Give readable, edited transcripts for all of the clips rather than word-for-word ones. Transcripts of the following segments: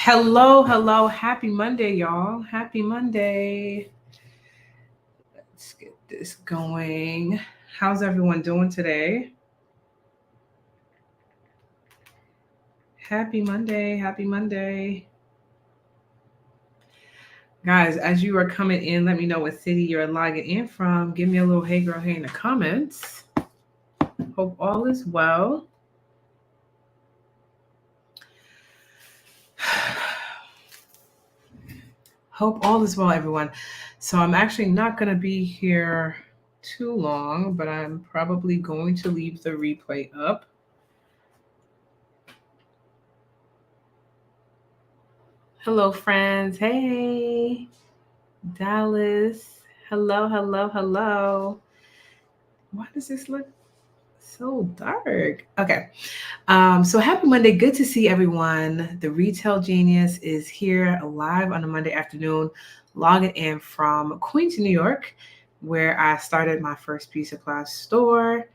Hello. Happy Monday, y'all. Happy Monday. Let's get this going. How's everyone doing today? Happy Monday. Happy Monday. Guys, as you are coming in, let me know what city you're logging in from. Give me a little hey girl, hey in the comments. Hope all is well. Hope all is well, everyone. So I'm actually not going to be here too long, but I'm probably going to leave the replay up. Hello, friends. Hey, Dallas. Hello. Why does this look so dark? Okay. So happy Monday. Good to see everyone. The Retail Genius is here live on a Monday afternoon, logging in from Queens, New York, where I started my first beauty supply store.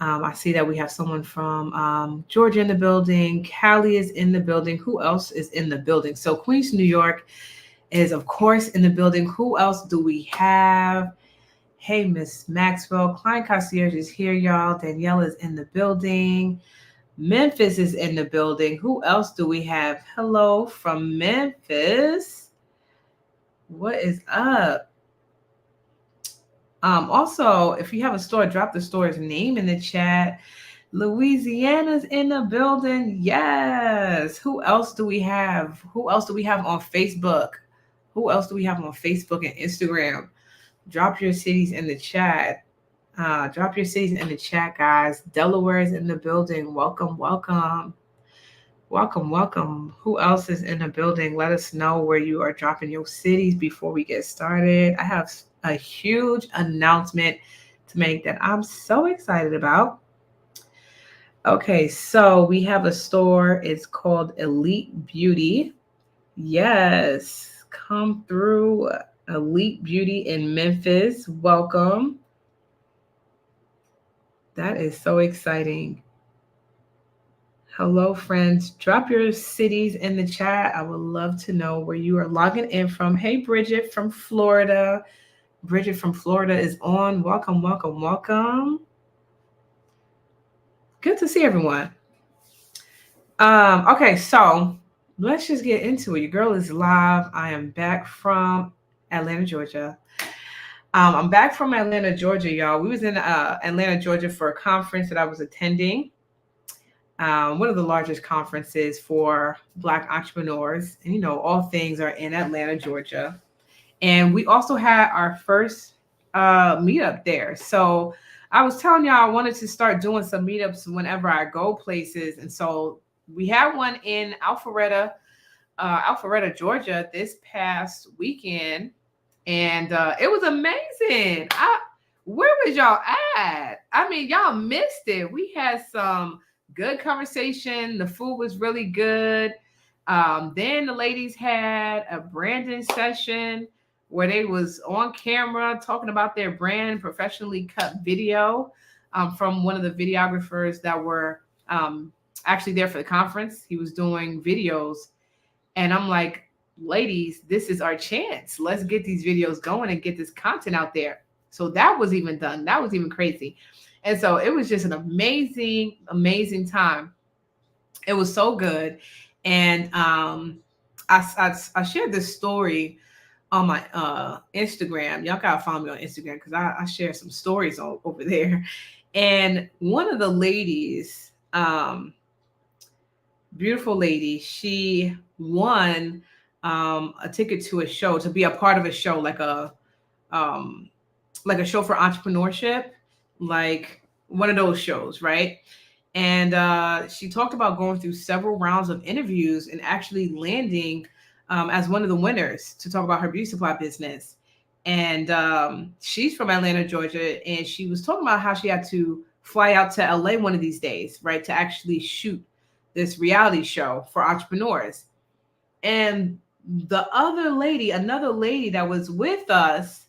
I see that we have someone from Georgia in the building. Callie is in the building. Who else is in the building? So Queens, New York is, of course, in the building. Who else do we have? Hey, Miss Maxwell. Client Concierge is here, y'all. Danielle is in the building. Memphis is in the building. Who else do we have? Hello from Memphis. What is up? Also, if you have a store, drop the store's name in the chat. Louisiana's in the building. Yes. Who else do we have? Who else do we have on Facebook? Who else do we have on Facebook and Instagram? Drop your cities in the chat. Drop your cities in the chat, guys. Delaware is in the building. Welcome. Who else is in the building? Let us know where you are dropping your cities before we get started. I have a huge announcement to make that I'm so excited about. Okay, so we have a store. It's called Elite Beauty. Yes, come through. Elite Beauty in Memphis. Welcome. That is so exciting. Hello, friends. Drop your cities in the chat. I would love to know where you are logging in from. Hey, Bridget from Florida. Bridget from Florida is on. Welcome. Good to see everyone. Okay, so let's just get into it. Your girl is live. I am back from Atlanta, Georgia. I'm back from Atlanta, Georgia, y'all. We was in Atlanta, Georgia for a conference that I was attending. One of the largest conferences for Black entrepreneurs. And, all things are in Atlanta, Georgia. And we also had our first meetup there. So I was telling y'all I wanted to start doing some meetups whenever I go places. And so we had one in Alpharetta, Georgia this past weekend. And it was amazing. Where was y'all at? I mean, y'all missed it. We had some good conversation. The food was really good. Then the ladies had a branding session where they was on camera talking about their brand, professionally cut video from one of the videographers that were actually there for the conference. He was doing videos. And I'm like, ladies, this is our chance. Let's get these videos going and get this content out there. So that was even done. That was even crazy. And so it was just an amazing time. It was so good. And I shared this story on my Instagram. Y'all gotta follow me on Instagram because I share some stories over there. And one of the ladies, beautiful lady, she won a ticket to a show, to be a part of a show, like a show for entrepreneurship, like one of those shows, right? And she talked about going through several rounds of interviews and actually landing as one of the winners to talk about her beauty supply business. And she's from Atlanta, Georgia, and she was talking about how she had to fly out to LA one of these days, right, to actually shoot this reality show for entrepreneurs. And the another lady that was with us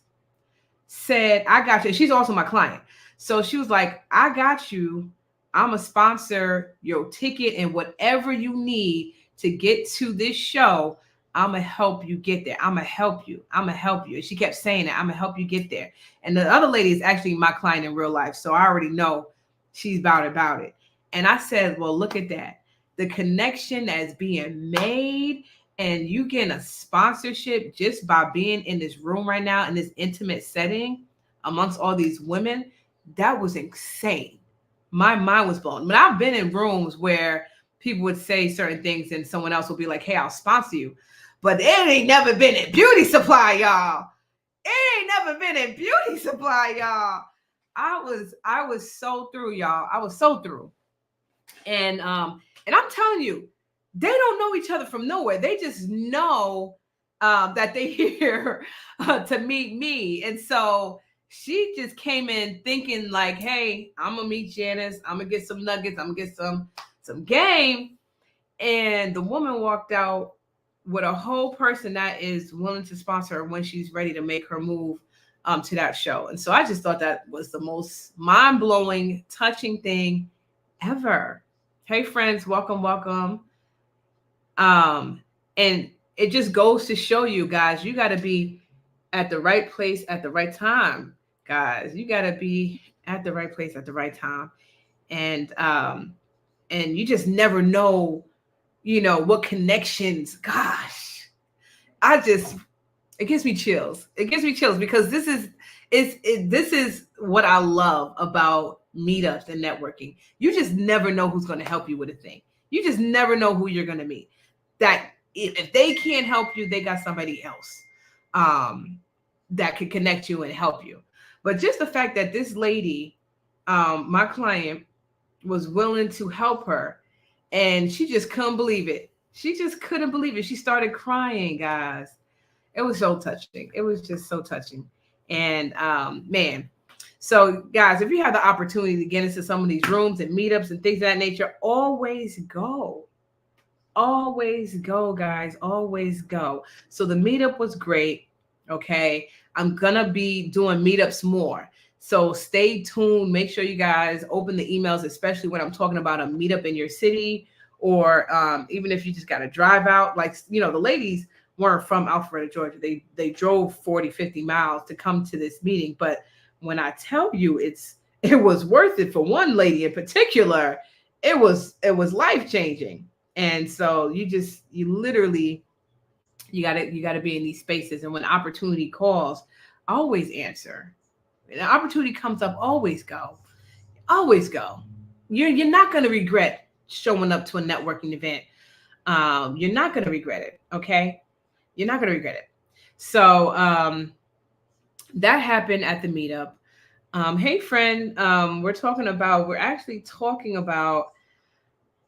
said, I got you. She's also my client. So she was like, I got you. I'm a sponsor your ticket and whatever you need to get to this show. I'm gonna help you get there. I'm gonna help you. I'm gonna help you. And she kept saying that, I'm gonna help you get there. And the other lady is actually my client in real life, so I already know she's about it. And I said, well, look at that, the connection that's being made, and you getting a sponsorship just by being in this room right now in this intimate setting amongst all these women. That was insane. My mind was blown. But I've been in rooms where people would say certain things and someone else will be like, hey, I'll sponsor you. But it ain't never been in beauty supply, y'all. It ain't never been in beauty supply, y'all. I was so through, y'all. I was so through. And I'm telling you, they don't know each other from nowhere. They just know that they here to meet me. And so she just came in thinking like, hey, I'm gonna meet Janice. I'm gonna get some nuggets. I'm gonna get some game. And the woman walked out with a whole person that is willing to sponsor her when she's ready to make her move to that show. And so I just thought that was the most mind-blowing, touching thing ever. Hey friends, welcome, welcome. And it just goes to show you guys, you got to be at the right place at the right time, guys. You got to be at the right place at the right time. And you just never know, what connections. Gosh, it gives me chills. It gives me chills because this is what I love about meetups and networking. You just never know who's going to help you with a thing. You just never know who you're going to meet. That if they can't help you, they got somebody else that could connect you and help you. But just the fact that this lady, my client, was willing to help her, and she just couldn't believe it. She just couldn't believe it. She started crying, guys. It was so touching. It was just so touching. And man, so guys, if you have the opportunity to get into some of these rooms and meetups and things of that nature, always go. Always go, guys. Always go. So the meetup was great. Okay. I'm going to be doing meetups more. So stay tuned. Make sure you guys open the emails, especially when I'm talking about a meetup in your city, or even if you just got to drive out. Like, the ladies weren't from Alpharetta, Georgia. They drove 40, 50 miles to come to this meeting. But when I tell you it was worth it for one lady in particular, it was life-changing. And so you literally, you gotta be in these spaces. And when opportunity calls, always answer. When an opportunity comes up, always go. Always go. You're not gonna regret showing up to a networking event. You're not gonna regret it. Okay. You're not gonna regret it. So that happened at the meetup. Hey friend, we're actually talking about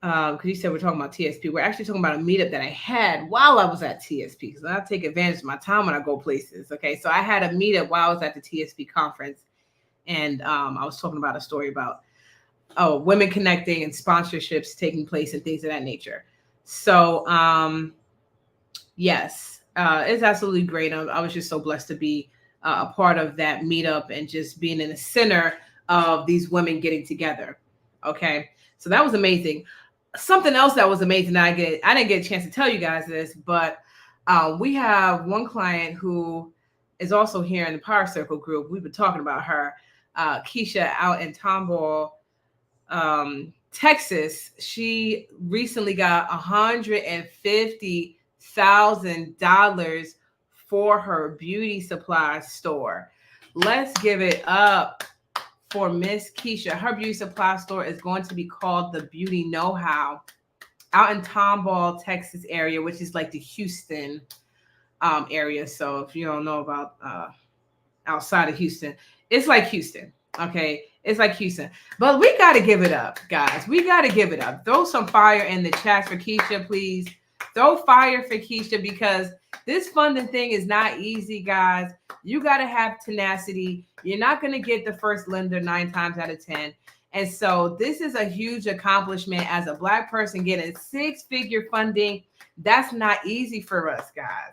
because you said we're talking about TSP. We're actually talking about a meetup that I had while I was at TSP, because I take advantage of my time when I go places. Okay, so I had a meetup while I was at the TSP conference, and I was talking about a story about women connecting and sponsorships taking place and things of that nature. So yes, it's absolutely great. I was just so blessed to be a part of that meetup and just being in the center of these women getting together. Okay, so that was amazing. Something else that was amazing, I didn't get a chance to tell you guys this, but we have one client who is also here in the Power Circle group. We've been talking about her, Keisha, out in Tomball, Texas. She recently got $150,000 for her beauty supply store. Let's give it up for Miss Keisha. Her beauty supply store is going to be called the Beauty Know-How, out in Tomball, Texas area, which is like the Houston area. So if you don't know about outside of Houston, it's like Houston. Okay, it's like Houston. But we got to give it up, guys. We got to give it up. Throw some fire in the chat for Keisha, please. Throw fire for Keisha, because this funding thing is not easy, guys. You got to have tenacity. You're not going to get the first lender 9 times out of 10. And so this is a huge accomplishment as a Black person getting 6-figure funding. That's not easy for us, guys.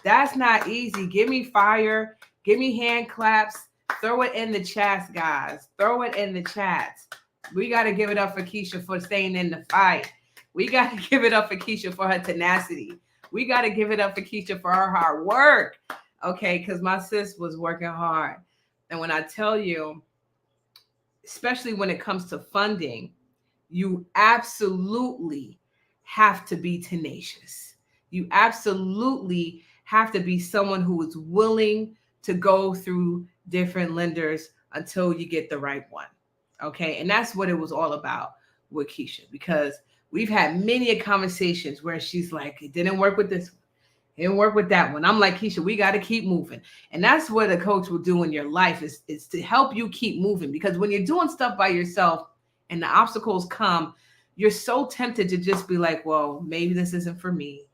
That's not easy. Give me fire. Give me hand claps. Throw it in the chats, guys. Throw it in the chats. We got to give it up for Keisha for staying in the fight. We got to give it up for Keisha for her tenacity. We got to give it up for Keisha for her hard work. Okay, because my sis was working hard. And when I tell you, especially when it comes to funding, you absolutely have to be tenacious. You absolutely have to be someone who is willing to go through different lenders until you get the right one. Okay. And that's what it was all about with Keisha, because we've had many conversations where she's like, it didn't work with this one. It didn't work with that one. I'm like, Keisha, we got to keep moving. And that's what a coach will do in your life is to help you keep moving. Because when you're doing stuff by yourself and the obstacles come, you're so tempted to just be like, well, maybe this isn't for me.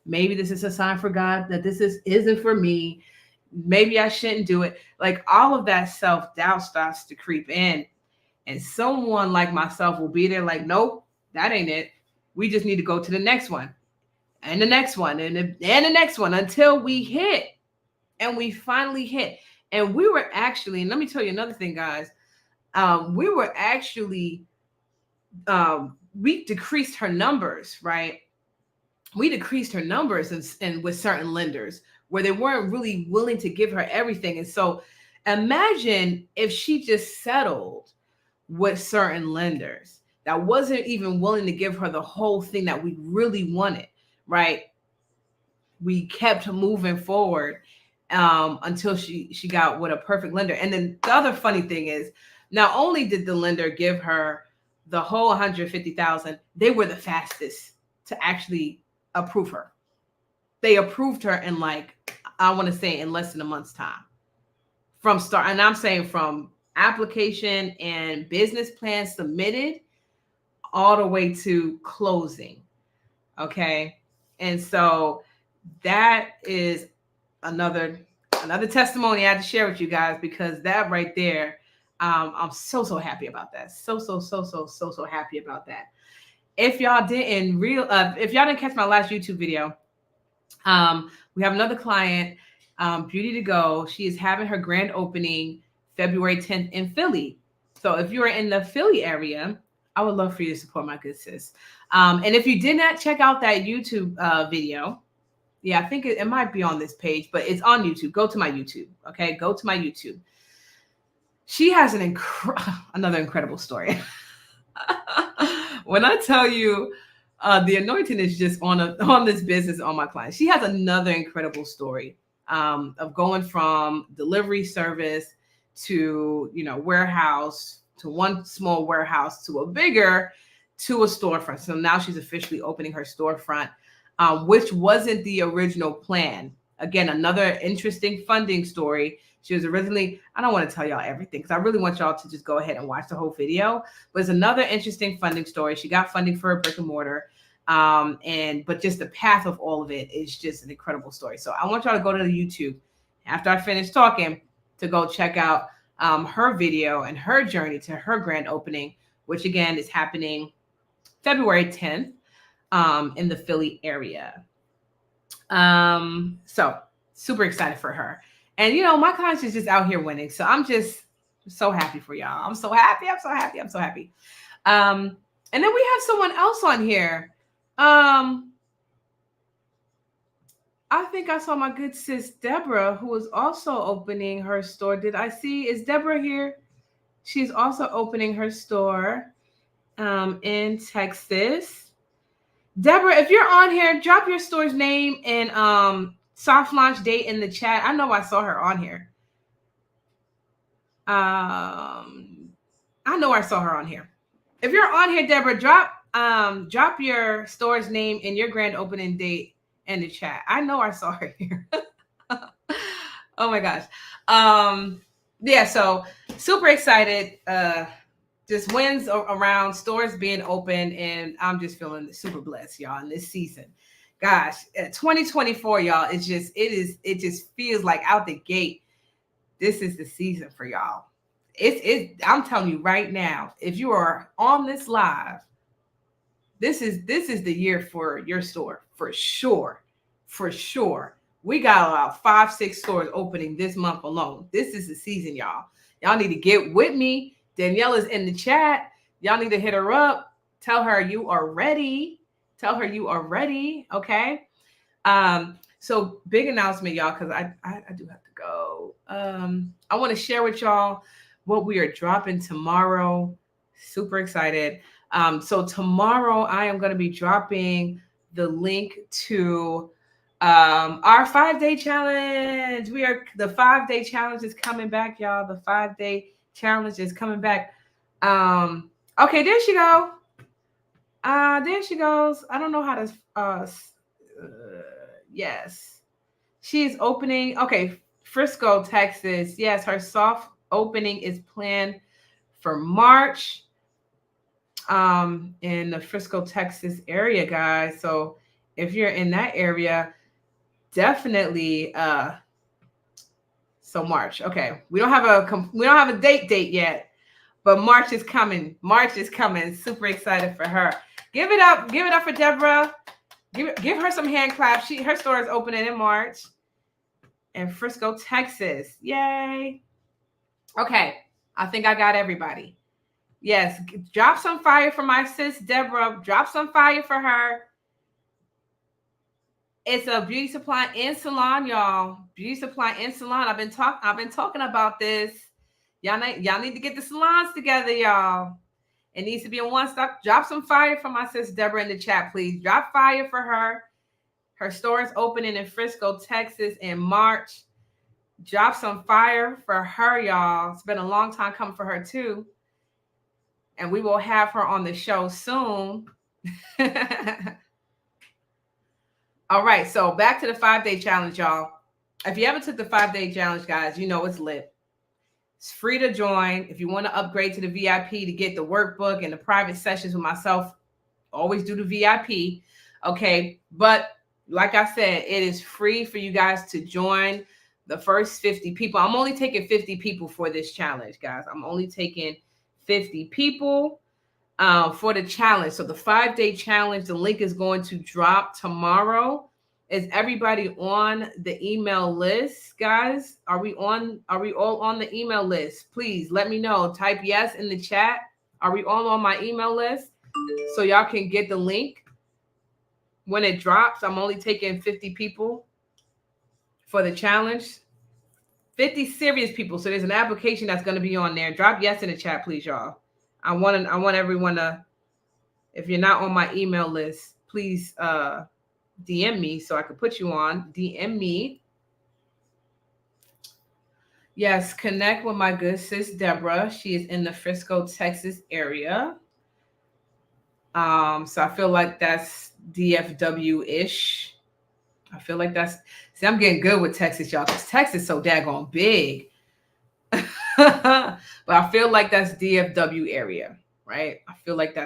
Maybe this is a sign for God that isn't for me. Maybe I shouldn't do it. Like all of that self-doubt starts to creep in. And someone like myself will be there like, nope, that ain't it. We just need to go to the next one and the next one and the next one until we hit. And we finally hit. And we were actually, and let me tell you another thing, guys. We were actually, we decreased her numbers, right? We decreased her numbers and with certain lenders where they weren't really willing to give her everything. And so imagine if she just settled with certain lenders that wasn't even willing to give her the whole thing that we really wanted, right? We kept moving forward until she got with a perfect lender. And then the other funny thing is, not only did the lender give her the whole 150,000, they were the fastest to actually approve her. They approved her in like, I want to say in less than a month's time from start. And I'm saying from application and business plan submitted all the way to closing. Okay. And so that is another testimony I had to share with you guys, because that right there, I'm so happy about that. So happy about that. If y'all didn't catch my last YouTube video, we have another client, Beauty to Go. She is having her grand opening February 10th in Philly. So if you're in the Philly area, I would love for you to support my good sis. And if you did not check out that YouTube video, yeah, I think it might be on this page, but it's on YouTube. Go to my YouTube. Okay, go to my YouTube. She has another incredible story. When I tell you, the anointing is just on this business, on my client. She has another incredible story of going from delivery service to warehouse, to one small warehouse to a bigger, to a storefront. So now she's officially opening her storefront, which wasn't the original plan. Again, another interesting funding story. She was originally, I don't want to tell y'all everything because I really want y'all to just go ahead and watch the whole video. But it's another interesting funding story. She got funding for a brick and mortar. But just the path of all of it is just an incredible story. So I want y'all to go to the YouTube after I finish talking to go check out her video and her journey to her grand opening, which again is happening February 10th in the Philly area. So super excited for her. And my clients is just out here winning. So I'm just so happy for y'all. I'm so happy. And then we have someone else on here. I think I saw my good sis Deborah, who is also opening her store. Is Deborah here? She's also opening her store in Texas. Deborah, if you're on here, drop your store's name and soft launch date in the chat. I know I saw her on here. If you're on here, Deborah, drop your store's name and your grand opening date in the chat. I know I saw her here. Oh my gosh. Yeah, so super excited. Just wins around stores being open, and I'm just feeling super blessed, y'all, in this season. Gosh, 2024, y'all, it just feels like out the gate, this is the season for y'all. I'm telling you right now, if you are on this live, this is the year for your store, for sure. We got about 5-6 stores opening this month alone. This is the season, y'all. Y'all need to get with me. Danielle is in the chat. Y'all need to hit her up. Tell her you are ready. Tell her you are ready. Okay. So big announcement, y'all, because I do have to go. I want to share with y'all what we are dropping tomorrow. Super excited. So tomorrow I am going to be dropping the link to our 5 day challenge. The 5 day challenge is coming back, y'all. The 5 day challenge is coming back. Okay, there she go. There she goes. I don't know how to. Yes, she's opening. Okay, Frisco, Texas. Yes, her soft opening is planned for March. In the Frisco, Texas area, guys. So if you're in that area, definitely. So March. Okay, we don't have a date yet, but March is coming. March is coming. Super excited for her. Give it up. Give it up for Deborah. Give her some hand claps. Her store is opening in March in Frisco, Texas. Yay. Okay. I think I got everybody. Yes. Drop some fire for my sis, Deborah. Drop some fire for her. It's a beauty supply and salon, y'all. Beauty supply and salon. I've been talking about this. Y'all need to get the salons together, y'all. It needs to be a one-stop. Drop some fire for my sis Deborah in the chat, please. Drop fire for her. Her store is opening in Frisco, Texas in March. Drop some fire for her, y'all. It's been a long time coming for her, too. And we will have her on the show soon. All right, so back to the 5 day challenge, y'all. If you ever took the 5 day challenge, guys, you know it's lit. It's free to join. If you want to upgrade to the VIP to get the workbook and the private sessions with myself, always do the VIP. Okay, but like I said, it is free for you guys to join the first 50 people. I'm only taking 50 people for this challenge, guys. I'm only taking 50 people for the challenge. So the 5 day challenge, the link is going to drop tomorrow. Is everybody on the email list, guys? Are we all on the email list? Please let me know. Type yes in the chat. Are we all on my email list? So y'all can get the link when it drops. I'm only taking 50 people for the challenge. 50 serious people. So there's an application that's going to be on there. Drop yes in the chat, please, y'all. I want everyone to, if you're not on my email list, please DM me so I could put you on. DM me. Yes, connect with my good sis Deborah. She is in the Frisco, Texas area. So I feel like that's DFW-ish. I feel like see, I'm getting good with Texas, y'all, because Texas is so daggone big. But I feel like that's DFW area, right? I feel like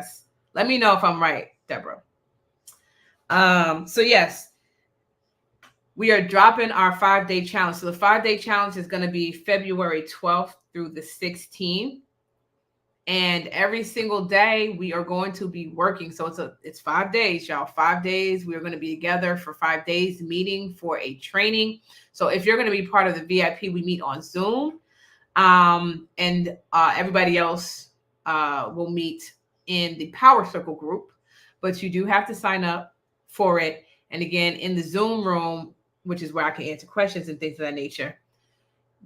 let me know if I'm right, Deborah. So yes, we are dropping our 5 day challenge. So the 5 day challenge is going to be February 12th through the 16th. And every single day we are going to be working. So it's 5 days, y'all. 5 days. We are going to be together for 5 days, meeting for a training. So if you're going to be part of the VIP, we meet on Zoom. And everybody else will meet in the Power Circle group. But you do have to sign up for it. And again, in the Zoom room, which is where I can answer questions and things of that nature,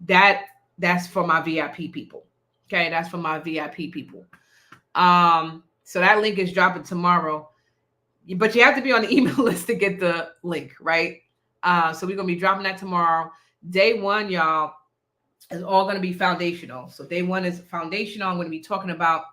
that's for my VIP people. Okay, that's for my VIP people. So that link is dropping tomorrow, but you have to be on the email list to get the link, right? So we're gonna be dropping that tomorrow. Day one, y'all, is all gonna be foundational. So day one is foundational. I'm gonna be talking about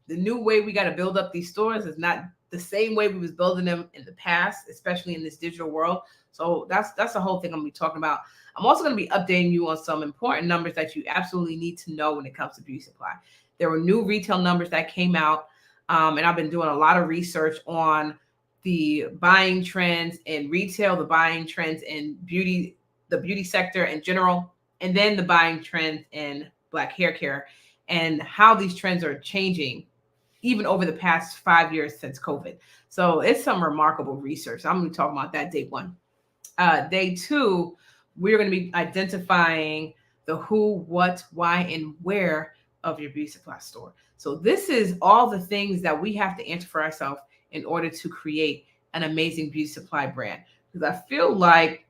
the new way we got to build up these stores. Is not the same way we was building them in the past, especially in this digital world. So that's the whole thing I'm gonna be talking about. I'm also going to be updating you on some important numbers that you absolutely need to know when it comes to beauty supply. There were new retail numbers that came out, and I've been doing a lot of research on the buying trends in retail, the buying trends in beauty, the beauty sector in general, and then the buying trends in Black hair care and how these trends are changing even over the past 5 years since COVID. So it's some remarkable research. I'm going to be talking about that day one. Day two, we're going to be identifying the who, what, why, and where of your beauty supply store. So this is all the things that we have to answer for ourselves in order to create an amazing beauty supply brand. Because I feel like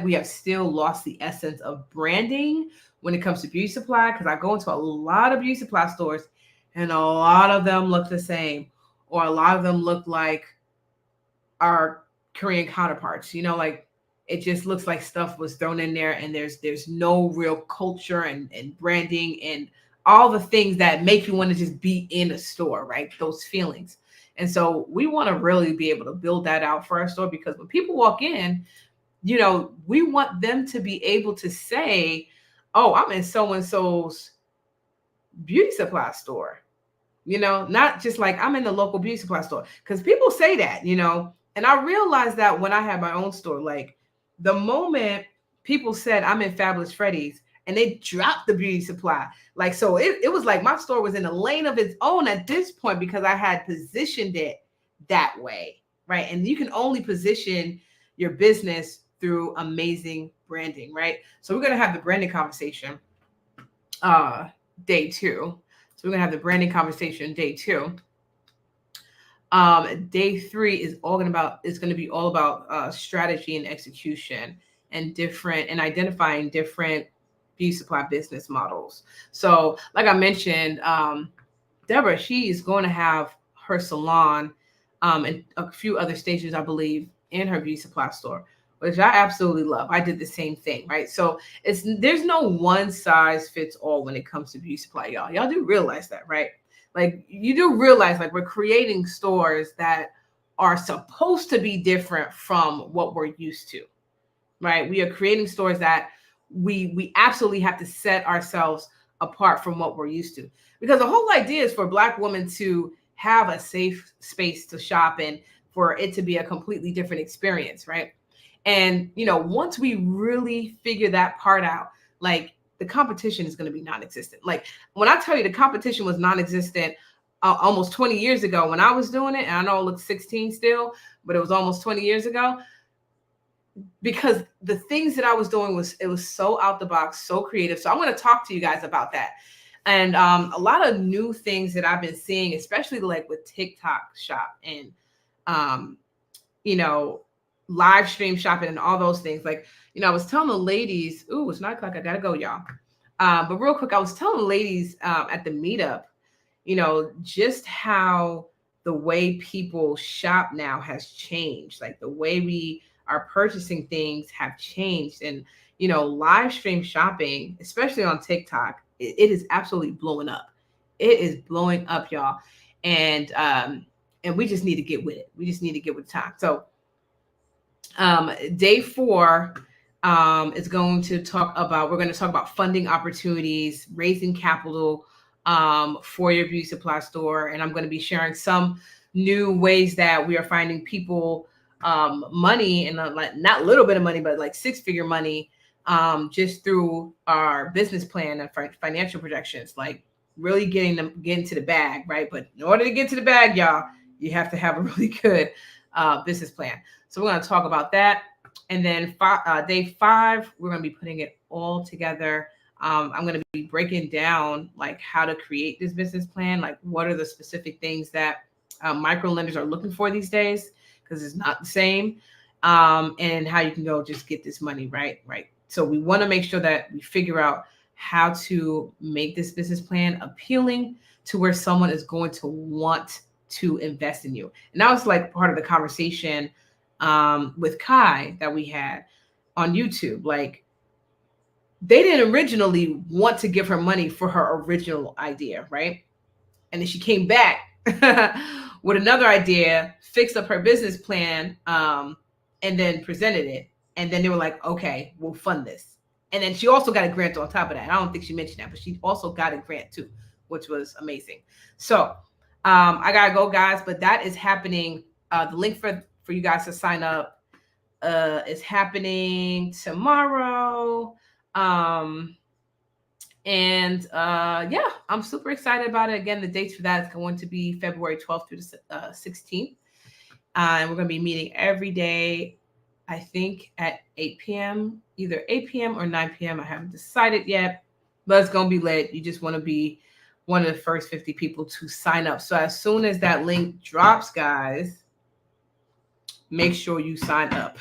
we have still lost the essence of branding when it comes to beauty supply. Because I go into a lot of beauty supply stores and a lot of them look the same, or a lot of them look like our Korean counterparts. Like it just looks like stuff was thrown in there, and there's no real culture and branding and all the things that make you want to just be in a store, right? Those feelings. And so we want to really be able to build that out for our store, because when people walk in, we want them to be able to say, "Oh, I'm in so and so's beauty supply store." Not just like I'm in the local beauty supply store, because people say that. And I realized that when I had my own store, like the moment people said I'm in Fabulous Freddy's and they dropped the beauty supply, like, so it was like my store was in a lane of its own at this point, because I had positioned it that way, right? And you can only position your business through amazing branding, right? So we're going to have the branding conversation day 2. So we're going to have the branding conversation day 2. Day 3 is going to be all about strategy and execution, and identifying different beauty supply business models. So like I mentioned, Deborah, she is going to have her salon and a few other stations, I believe, in her beauty supply store, which I absolutely love. I did the same thing, right? So there's no one size fits all when it comes to beauty supply, y'all. Y'all do realize that, right? Like you do realize, like, we're creating stores that are supposed to be different from what we're used to, right? We are creating stores that we absolutely have to set ourselves apart from what we're used to, because the whole idea is for Black women to have a safe space to shop in, for it to be a completely different experience, right? And once we really figure that part out, like, the competition is going to be non-existent. Like, when I tell you the competition was non-existent almost 20 years ago when I was doing it, and I know it looks 16 still, but it was almost 20 years ago, because the things that I was doing was so out the box, so creative. So I'm going to talk to you guys about that. And a lot of new things that I've been seeing, especially like with TikTok shop and, live stream shopping and all those things. Like, I was telling the ladies, ooh, it's 9 o'clock. I got to go, y'all. But real quick, I was telling the ladies at the meetup, just how the way people shop now has changed. Like the way we are purchasing things have changed. And, live stream shopping, especially on TikTok, it is absolutely blowing up. It is blowing up, y'all. And we just need to get with it. We just need to get with the time. So day 4 is going to we're going to talk about funding opportunities, raising capital for your beauty supply store. And I'm going to be sharing some new ways that we are finding people money, and like not a little bit of money, but like 6-figure money, just through our business plan and financial projections, like really getting to the bag, right? But in order to get to the bag, y'all, you have to have a really good business plan. So we're going to talk about that. And then day 5, we're going to be putting it all together. I'm going to be breaking down like how to create this business plan, like what are the specific things that micro lenders are looking for these days, because it's not the same, and how you can go just get this money, right? So we want to make sure that we figure out how to make this business plan appealing to where someone is going to want to invest in you. And that was like part of the conversation with Kai that we had on YouTube. Like, they didn't originally want to give her money for her original idea, right? And then she came back with another idea, fixed up her business plan, and then presented it. And then they were like, okay, we'll fund this. And then she also got a grant on top of that. I don't think she mentioned that, but she also got a grant too, which was amazing. So I got to go, guys, but that is happening. The link for you guys to sign up is happening tomorrow. Yeah, I'm super excited about it. Again, the dates for that is going to be February 12th through the 16th. And we're going to be meeting every day, I think, at 8 p.m., either 8 p.m. or 9 p.m. I haven't decided yet, but it's going to be lit. You just want to be one of the first 50 people to sign up. So as soon as that link drops, guys, make sure you sign up.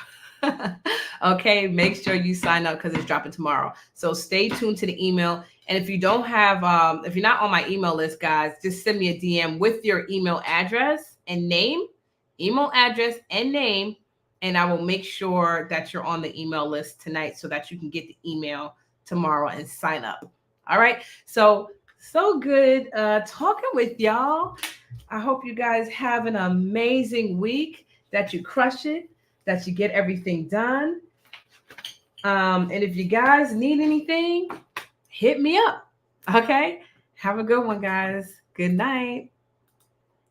Okay, make sure you sign up because it's dropping tomorrow. So stay tuned to the email. And if you don't have, if you're not on my email list, guys, just send me a DM with your email address and name, and I will make sure that you're on the email list tonight so that you can get the email tomorrow and sign up. All right. So good talking with y'all. I hope you guys have an amazing week, that you crush it, that you get everything done. And if you guys need anything, hit me up. Okay. Have a good one, guys. Good night.